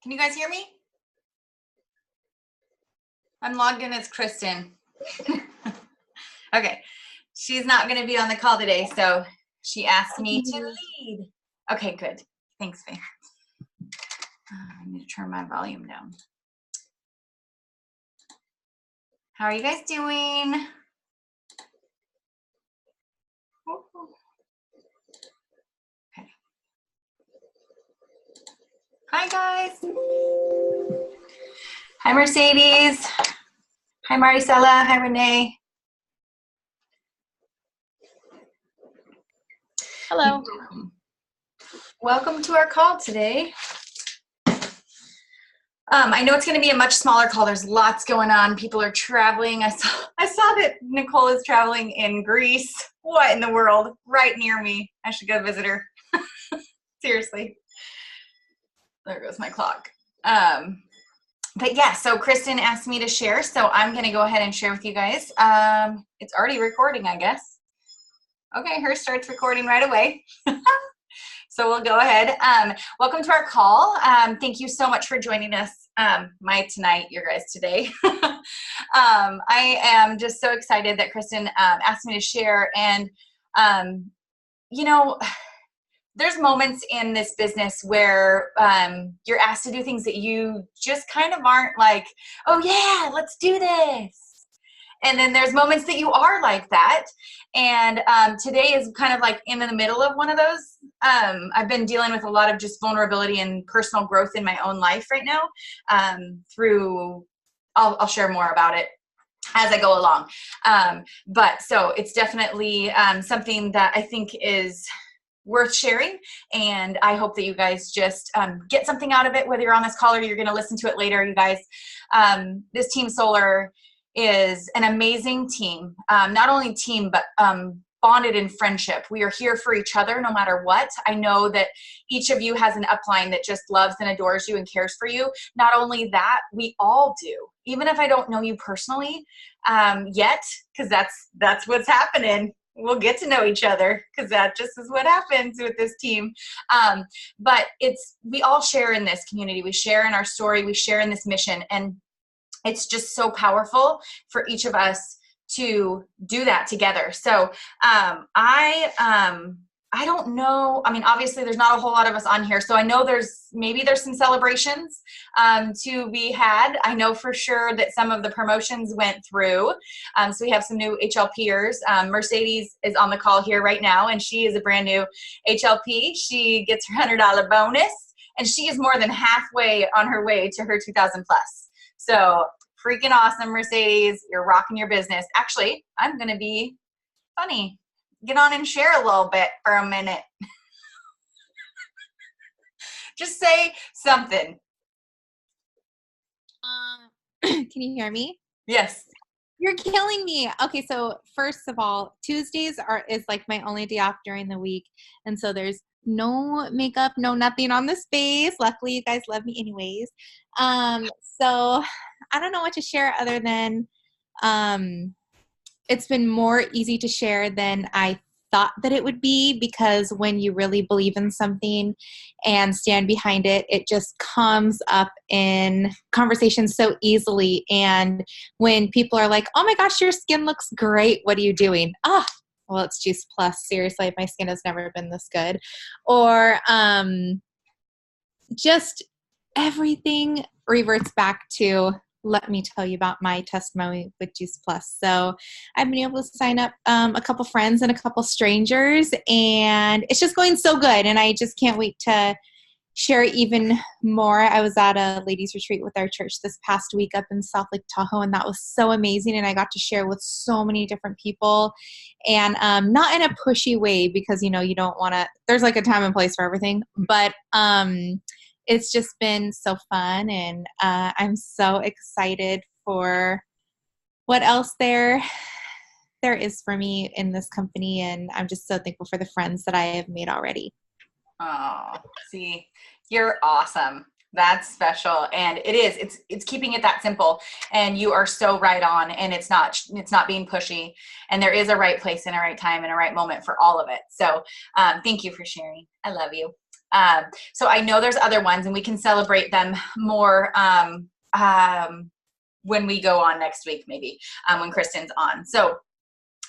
Can you guys hear me? I'm logged in as Kristen. Okay. She's not going to be on the call today, so she asked me to lead. Okay, good. Thanks, Faye. I need to turn my volume down. How are you guys doing? Okay. Hi, guys. Hi, Mercedes. Hi, Maricela. Hi, Renee. Hello. Welcome to our call today. I know it's going to be a much smaller call. There's lots going on. People are traveling. I saw that Nicole is traveling in Greece. What in the world? Right near me. I should go visit her. Seriously. There goes my clock. But yeah, so Kristen asked me to share, so I'm going to go ahead and share with you guys. It's already recording, I guess. Okay, hers starts recording right away. So we'll go ahead. Welcome to our call. Thank you so much for joining us. Your guys today. I am just so excited that Kristen asked me to share. And, you know, there's moments in this business where you're asked to do things that you just kind of aren't like, oh yeah, let's do this. And then there's moments that you are like that. And today is kind of like in the middle of one of those. I've been dealing with a lot of just vulnerability and personal growth in my own life right now I'll share more about it as I go along. But so it's definitely something that I think is worth sharing. And I hope that you guys just get something out of it, whether you're on this call or you're going to listen to it later. You guys, this Team Solar is an amazing team, not only team, but bonded in friendship. We are here for each other no matter what. I know that each of you has an upline that just loves and adores you and cares for you. Not only that, we all do. Even if I don't know you personally yet, because that's what's happening. We'll get to know each other because that just is what happens with this team. But we all share in this community. We share in our story. We share in this mission. And it's just so powerful for each of us to do that together. So I don't know. I mean, obviously there's not a whole lot of us on here. So I know there's some celebrations to be had. I know for sure that some of the promotions went through. So we have some new HLPers. Mercedes is on the call here right now, and she is a brand new HLP. She gets her $100 bonus, and she is more than halfway on her way to her 2,000 plus. So freaking awesome, Mercedes. You're rocking your business. Actually, I'm going to be funny. Get on and share a little bit for a minute. Just say something. Can you hear me? Yes. You're killing me. Okay, so first of all, Tuesdays is like my only day off during the week. And so there's no makeup, no nothing on the space. Luckily, you guys love me anyways. So I don't know what to share other than it's been more easy to share than I thought that it would be, because when you really believe in something and stand behind it, it just comes up in conversations so easily. And when people are like, oh my gosh, your skin looks great, what are you doing? Well, it's Juice Plus. Seriously, my skin has never been this good. Or just everything reverts back to, let me tell you about my testimony with Juice Plus. So I've been able to sign up a couple friends and a couple strangers, and it's just going so good. And I just can't wait to share even more. I was at a ladies retreat with our church this past week up in South Lake Tahoe, and that was so amazing. And I got to share with so many different people, and not in a pushy way, because, you don't want to, there's like a time and place for everything, but it's just been so fun, and I'm so excited for what else there is for me in this company, and I'm just so thankful for the friends that I have made already. Oh, see, you're awesome. That's special. And it's keeping it that simple, and you are so right on, and it's not being pushy, and there is a right place and a right time and a right moment for all of it. So thank you for sharing. I love you. So I know there's other ones, and we can celebrate them more when we go on next week, maybe when Kristen's on. So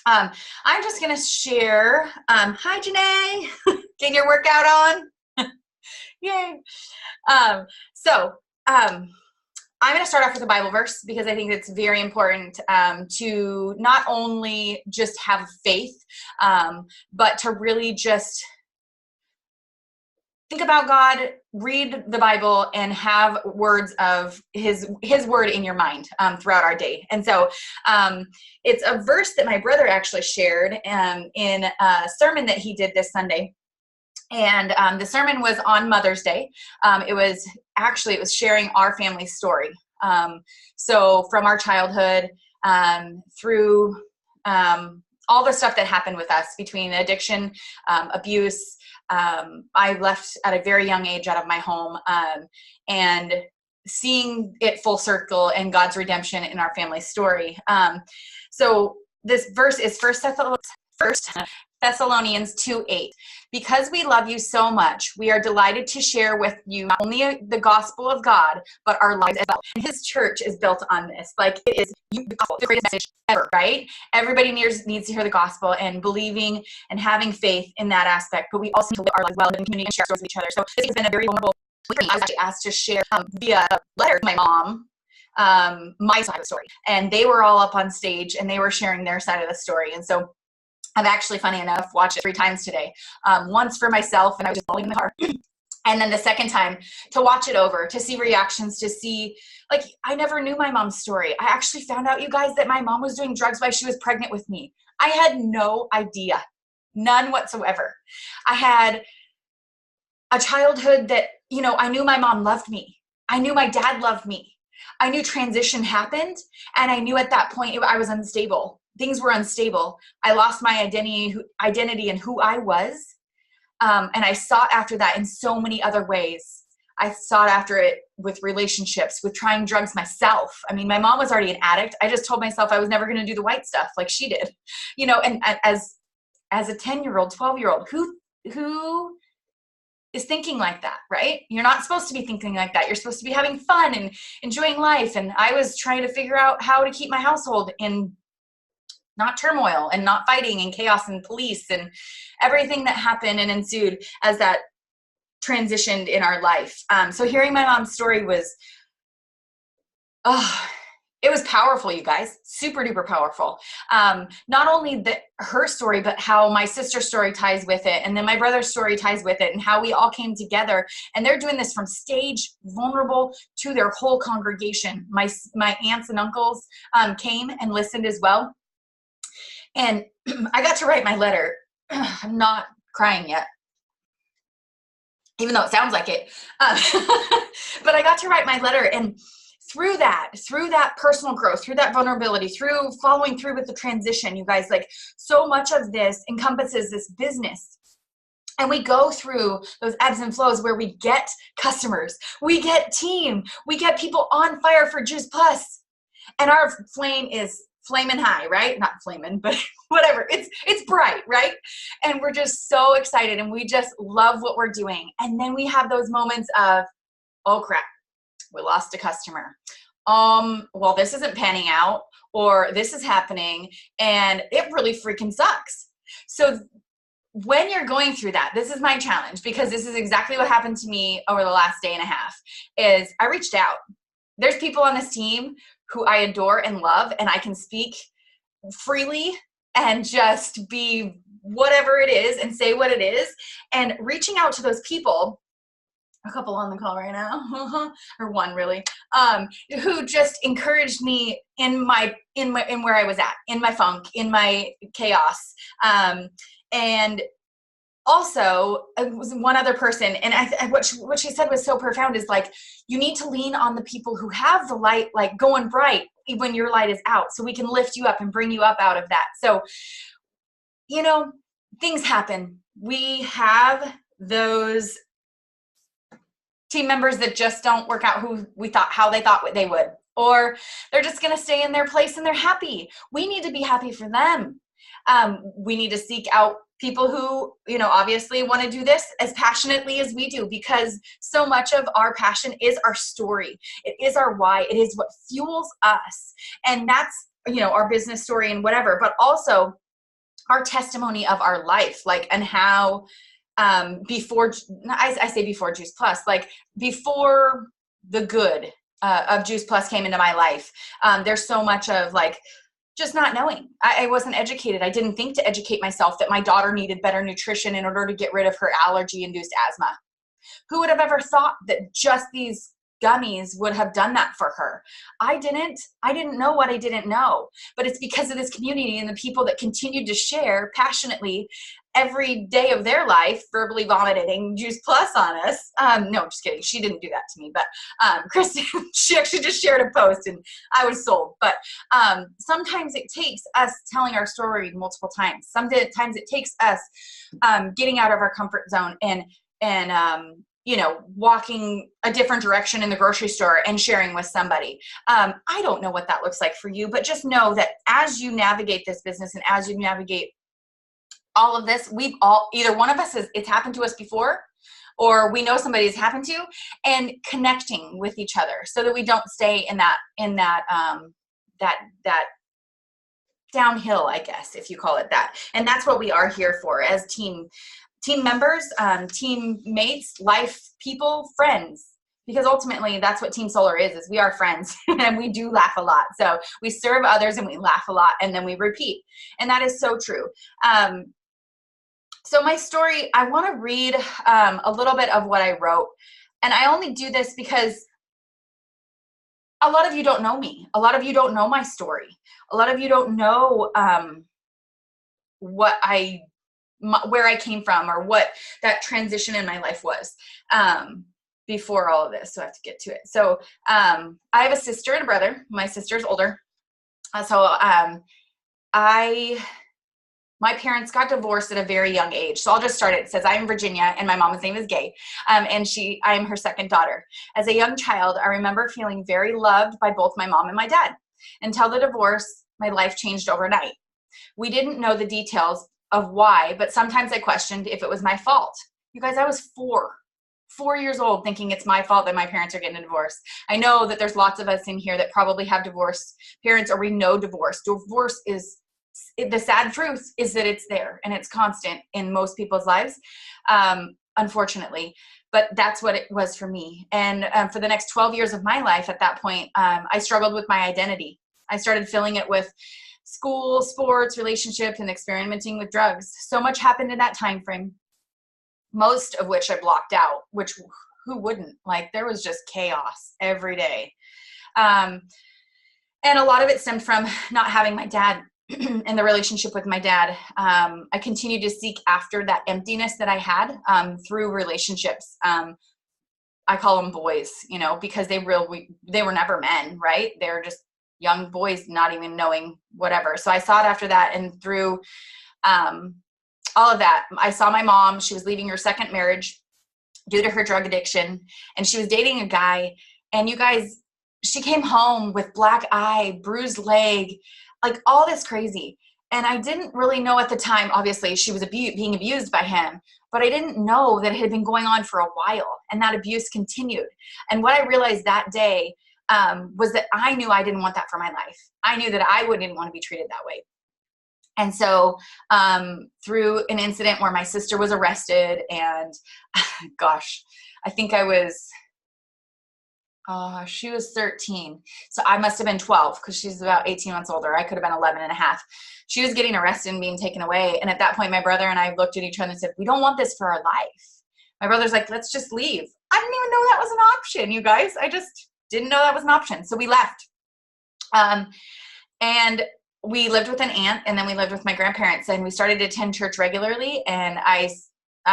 I'm just going to share. Hi, Janae. Getting your workout on? Yay. I'm going to start off with a Bible verse because I think it's very important to not only just have faith, but to really just think about God, read the Bible, and have words of his word in your mind throughout our day. And so it's a verse that my brother actually shared in a sermon that he did this Sunday. And the sermon was on Mother's Day. It was sharing our family story. So from our childhood through all the stuff that happened with us between addiction, abuse. I left at a very young age out of my home, and seeing it full circle and God's redemption in our family story. So this verse is First Thessalonians 2:8. Because we love you so much, we are delighted to share with you not only the gospel of God, but our lives as well. And his church is built on this. Like, it is the gospel, the greatest message ever, right? Everybody needs to hear the gospel and believing and having faith in that aspect. But we also need to live our lives well in community and share stories with each other. So this has been a very vulnerable week for me. I was actually asked to share via letter to my mom my side of the story. And they were all up on stage and they were sharing their side of the story. And so I've actually, funny enough, watched it 3 times today. Once for myself, and I was just bawling in the car. And then the second time to watch it over, to see reactions, to see, like, I never knew my mom's story. I actually found out, you guys, that my mom was doing drugs while she was pregnant with me. I had no idea, none whatsoever. I had a childhood that, I knew my mom loved me. I knew my dad loved me. I knew transition happened, and I knew at that point I was unstable. Things were unstable. I lost my identity in who I was. And I sought after that in so many other ways. I sought after it with relationships, with trying drugs myself. I mean, my mom was already an addict. I just told myself I was never going to do the white stuff like she did, and as a 10-year-old, 12-year-old, who is thinking like that, right? You're not supposed to be thinking like that. You're supposed to be having fun and enjoying life. And I was trying to figure out how to keep my household in not turmoil and not fighting and chaos and police and everything that happened and ensued as that transitioned in our life. So hearing my mom's story was, it was powerful, you guys, super duper powerful. Not only her story, but how my sister's story ties with it. And then my brother's story ties with it, and how we all came together. And they're doing this from stage vulnerable to their whole congregation. My aunts and uncles came and listened as well. And I got to write my letter. I'm not crying yet, even though it sounds like it. But I got to write my letter. And through that personal growth, through that vulnerability, through following through with the transition, you guys, like, so much of this encompasses this business. And we go through those ebbs and flows where we get customers, we get team, we get people on fire for Juice Plus. And our flame is flaming high, right? Not flaming, but whatever. It's bright, right? And we're just so excited, and we just love what we're doing. And then we have those moments of, oh crap, we lost a customer. Well, this isn't panning out, or this is happening, and it really freaking sucks. So when you're going through that, this is my challenge, because this is exactly what happened to me over the last day and a half, is I reached out. There's people on this team who I adore and love, and I can speak freely and just be whatever it is and say what it is. And reaching out to those people, a couple on the call right now, or one really, who just encouraged me in where I was at, in my funk, in my chaos. And also, it was one other person, and what she said was so profound, is like, you need to lean on the people who have the light, like, going bright when your light is out, so we can lift you up and bring you up out of that. So, things happen. We have those team members that just don't work out how they thought they would, or they're just going to stay in their place and they're happy. We need to be happy for them. We need to seek out people who, obviously want to do this as passionately as we do, because so much of our passion is our story. It is our why. It is what fuels us. And that's, our business story and whatever, but also our testimony of our life, and how I say before Juice Plus, before the good of Juice Plus came into my life, there's so much of just not knowing. I wasn't educated. I didn't think to educate myself that my daughter needed better nutrition in order to get rid of her allergy-induced asthma. Who would have ever thought that just these gummies would have done that for her? I didn't know what I didn't know, but it's because of this community and the people that continued to share passionately every day of their life, verbally vomiting Juice Plus on us. No, just kidding. She didn't do that to me, but Kristen, she actually just shared a post and I was sold. But sometimes it takes us telling our story multiple times. Sometimes it takes us getting out of our comfort zone and walking a different direction in the grocery store and sharing with somebody. I don't know what that looks like for you, but just know that as you navigate this business and as you navigate all of this, either one of us it's happened to us before, or we know somebody it's happened to, and connecting with each other so that we don't stay in that downhill, I guess, if you call it that. And that's what we are here for as team members, teammates, life people, friends. Because ultimately that's what Team Solar is we are friends and we do laugh a lot. So we serve others and we laugh a lot and then we repeat. And that is so true. So my story, I want to read a little bit of what I wrote. And I only do this because a lot of you don't know me. A lot of you don't know my story. A lot of you don't know where I came from or what that transition in my life was before all of this. So I have to get to it. So I have a sister and a brother. My sister's older. My parents got divorced at a very young age. So I'll just start it. It says, I'm Virginia and my mom's name is Gay. And I am her second daughter. As a young child, I remember feeling very loved by both my mom and my dad. Until the divorce, my life changed overnight. We didn't know the details of why, but sometimes I questioned if it was my fault. You guys, I was 4 years old thinking it's my fault that my parents are getting a divorce. I know that there's lots of us in here that probably have divorced parents or we know divorce. Divorce is, the sad truth is that it's there and it's constant in most people's lives, unfortunately. But that's what it was for me. And for the next 12 years of my life at that point, I struggled with my identity. I started filling it with school, sports, relationships, and experimenting with drugs. So much happened in that time frame, most of which I blocked out, which who wouldn't? There was just chaos every day. And a lot of it stemmed from not having my dad and the relationship with my dad. I continued to seek after that emptiness that I had through relationships. I call them boys, because they were never men, right? They're just young boys, not even knowing whatever. So I sought after that. And through all of that, I saw my mom. She was leaving her second marriage due to her drug addiction. And she was dating a guy. And you guys, she came home with black eye, bruised leg, all this crazy. And I didn't really know at the time, obviously, she was being abused by him, but I didn't know that it had been going on for a while and that abuse continued. And what I realized that day was that I knew I didn't want that for my life. I knew that I wouldn't want to be treated that way. And so through an incident where my sister was arrested and gosh, I think she was 13. So I must have been 12 because she's about 18 months older. I could have been 11 and a half. She was getting arrested and being taken away. And at that point, my brother and I looked at each other and said, we don't want this for our life. My brother's like, let's just leave. I didn't even know that was an option, you guys. I just didn't know that was an option. So we left. And we lived with an aunt and then we lived with my grandparents and we started to attend church regularly. And I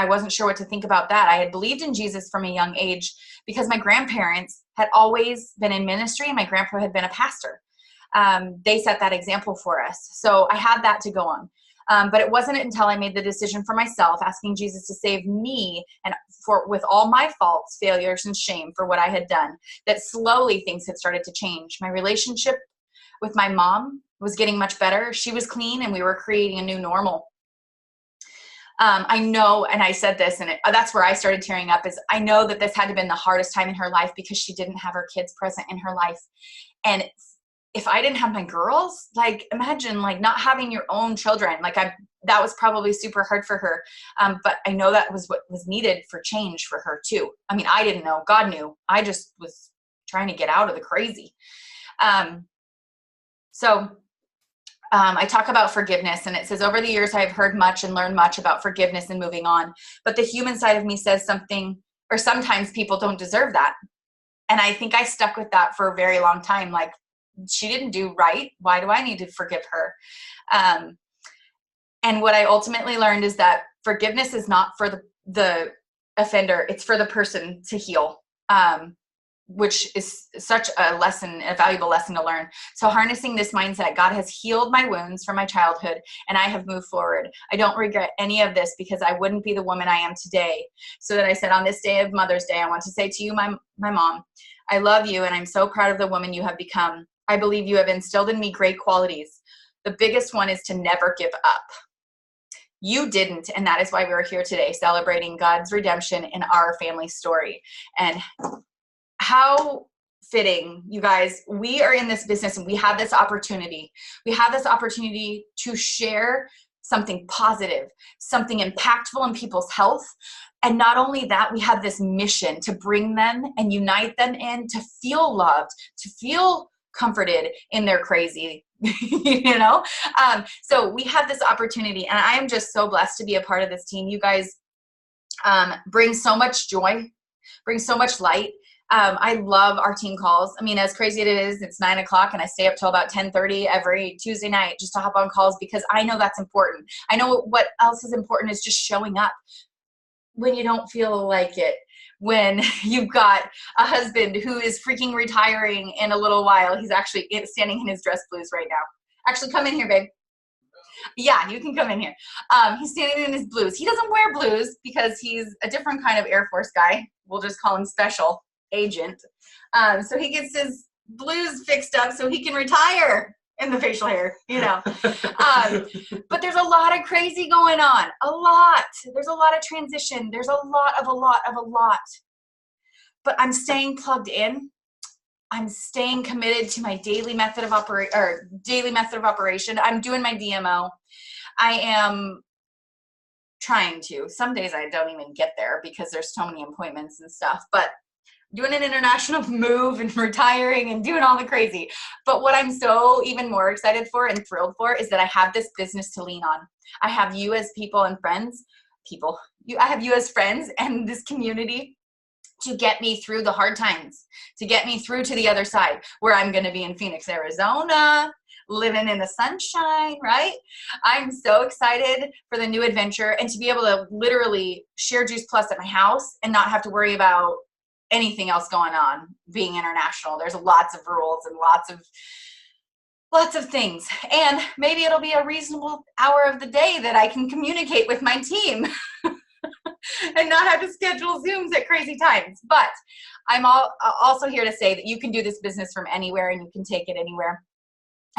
wasn't sure what to think about that. I had believed in Jesus from a young age because my grandparents had always been in ministry and my grandpa had been a pastor. They set that example for us. So I had that to go on. But it wasn't until I made the decision for myself, asking Jesus to save me and with all my faults, failures, and shame for what I had done, that slowly things had started to change. My relationship with my mom was getting much better. She was clean, and we were creating a new normal. I know, and I said this, and that's where I started tearing up, is I know that this had to have been the hardest time in her life because she didn't have her kids present in her life. And if I didn't have my girls, like, imagine like not having your own children. Like, that was probably super hard for her. But I know that was what was needed for change for her too. I mean, I didn't know, God knew. I just was trying to get out of the crazy. I talk about forgiveness, and it says, over the years, I've heard much and learned much about forgiveness and moving on. But the human side of me says something, or sometimes people don't deserve that. And I think I stuck with that for a very long time. Like, she didn't do right. Why do I need to forgive her? And what I ultimately learned is that forgiveness is not for the offender. It's for the person to heal, which is such a lesson, a valuable lesson to learn. So harnessing this mindset, God has healed my wounds from my childhood, and I have moved forward. I don't regret any of this because I wouldn't be the woman I am today. So that I said, on this day of Mother's Day, I want to say to you, my mom, I love you, and I'm so proud of the woman you have become. I believe you have instilled in me great qualities. The biggest one is to never give up. You didn't, and that is why we're here today, celebrating God's redemption in our family story. And how fitting, you guys, we are in this business and we have this opportunity. We have this opportunity to share something positive, something impactful in people's health. And not only that, we have this mission to bring them and unite them in, to feel loved, to feel comforted in their crazy, so we have this opportunity, and I am just so blessed to be a part of this team. You guys bring so much joy, bring so much light. I love our team calls. I mean, as crazy as it is, it's 9 o'clock and I stay up till about 10:30 every Tuesday night just to hop on calls because I know that's important. I know what else is important is just showing up when you don't feel like it. When you've got a husband who is freaking retiring in a little while. He's actually standing in his dress blues right now. Actually, come in here, babe. Yeah, you can come in here. He's standing in his blues. He doesn't wear blues because he's a different kind of Air Force guy. We'll just call him Special Agent. So he gets his blues fixed up so he can retire in the facial hair, but there's a lot of crazy going on. A lot. There's a lot of transition. There's a lot. But I'm staying plugged in. I'm staying committed to my daily method of operation. I'm doing my DMO. I am trying to. Some days I don't even get there because there's so many appointments and stuff, but doing an international move and retiring and doing all the crazy. But what I'm so even more excited for and thrilled for is that I have this business to lean on. I have you as people and friends. I have you as friends and this community to get me through the hard times, to get me through to the other side where I'm going to be in Phoenix, Arizona, living in the sunshine, right? I'm so excited for the new adventure and to be able to literally share Juice Plus at my house and not have to worry about anything else going on being international. There's lots of rules and lots of things. And maybe it'll be a reasonable hour of the day that I can communicate with my team and not have to schedule Zooms at crazy times. But I'm also here to say that you can do this business from anywhere and you can take it anywhere.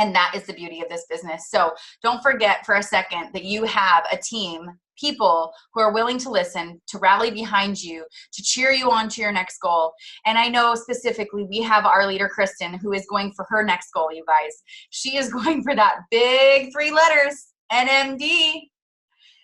And that is the beauty of this business. So don't forget for a second that you have a team, people who are willing to listen, to rally behind you, to cheer you on to your next goal. And I know specifically we have our leader, Kristen, who is going for her next goal, you guys. She is going for that big 3 letters, NMD.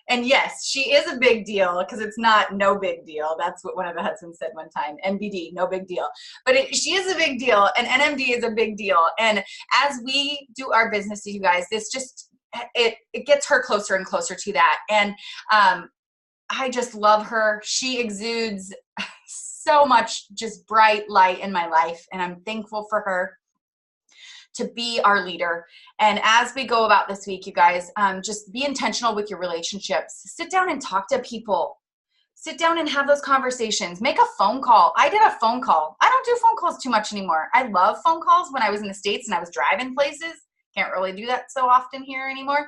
And yes, she is a big deal because it's not no big deal. That's what one of the husbands said one time, NBD, no big deal. But she is a big deal, and NMD is a big deal. And as we do our business, you guys, this just, it gets her closer and closer to that. And I just love her. She exudes so much just bright light in my life, and I'm thankful for her to be our leader. And as we go about this week, you guys, just be intentional with your relationships. Sit down and talk to people. Sit down and have those conversations. Make a phone call. I did a phone call. I don't do phone calls too much anymore. I love phone calls when I was in the States and I was driving places. Can't really do that so often here anymore.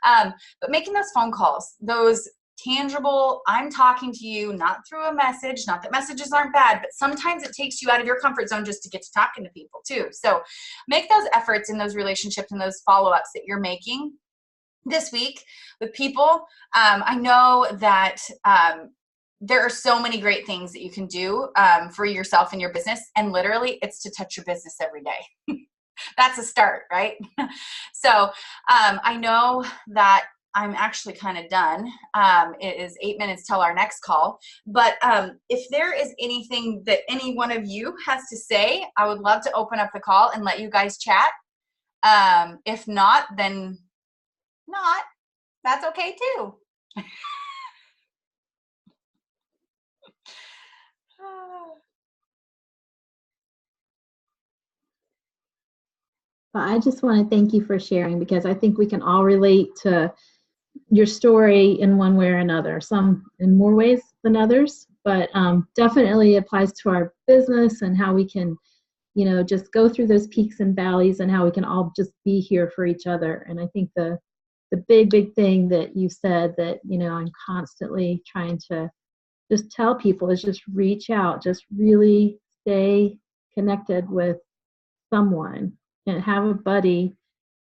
But making those phone calls, those tangible, I'm talking to you, not through a message, not that messages aren't bad, but sometimes it takes you out of your comfort zone just to get to talking to people too. So make those efforts in those relationships and those follow-ups that you're making this week with people. I know that there are so many great things that you can do for yourself and your business. And literally it's to touch your business every day. That's a start, right? So I know that I'm actually kind of done. It is 8 minutes till our next call. But if there is anything that any one of you has to say, I would love to open up the call and let you guys chat. If not, then not. That's okay too. Well, I just want to thank you for sharing, because I think we can all relate to your story in one way or another, some in more ways than others, but definitely applies to our business and how we can, just go through those peaks and valleys, and how we can all just be here for each other. And I think the big thing that you said that, I'm constantly trying to just tell people is just reach out, just really stay connected with someone, and have a buddy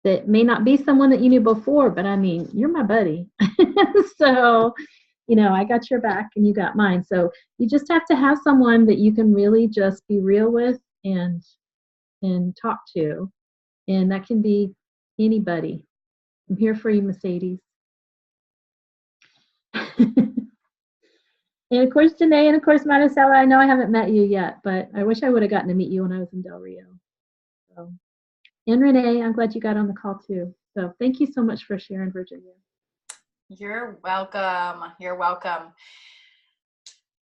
that may not be someone that you knew before, but I mean, you're my buddy. So, I got your back and you got mine. So you just have to have someone that you can really just be real with and talk to. And that can be anybody. I'm here for you, Mercedes. And of course, Janae, and of course, Maricela, I know I haven't met you yet, but I wish I would have gotten to meet you when I was in Del Rio. So, and Renee, I'm glad you got on the call too. So thank you so much for sharing, Virginia. You're welcome. You're welcome.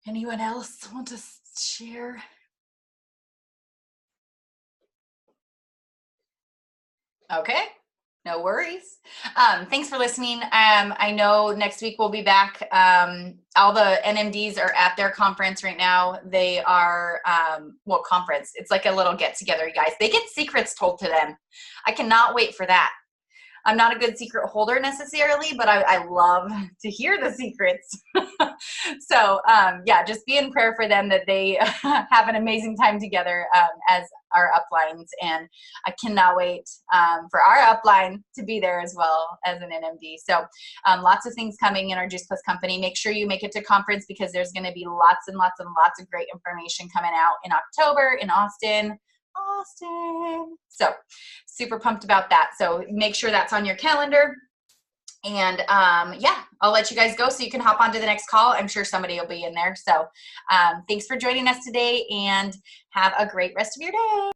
Anyone else want to share? Okay. No worries. Thanks for listening. I know next week we'll be back. All the NMDs are at their conference right now. They are, conference. It's like a little get together, you guys. They get secrets told to them. I cannot wait for that. I'm not a good secret holder necessarily, but I love to hear the secrets. So just be in prayer for them, that they have an amazing time together as our uplines. And I cannot wait for our upline to be there as well as an NMD. So lots of things coming in our Juice Plus company. Make sure you make it to conference, because there's going to be lots and lots and lots of great information coming out in October in Austin. So super pumped about that. So make sure that's on your calendar. And I'll let you guys go so you can hop on to the next call. I'm sure somebody will be in there. So thanks for joining us today, and have a great rest of your day.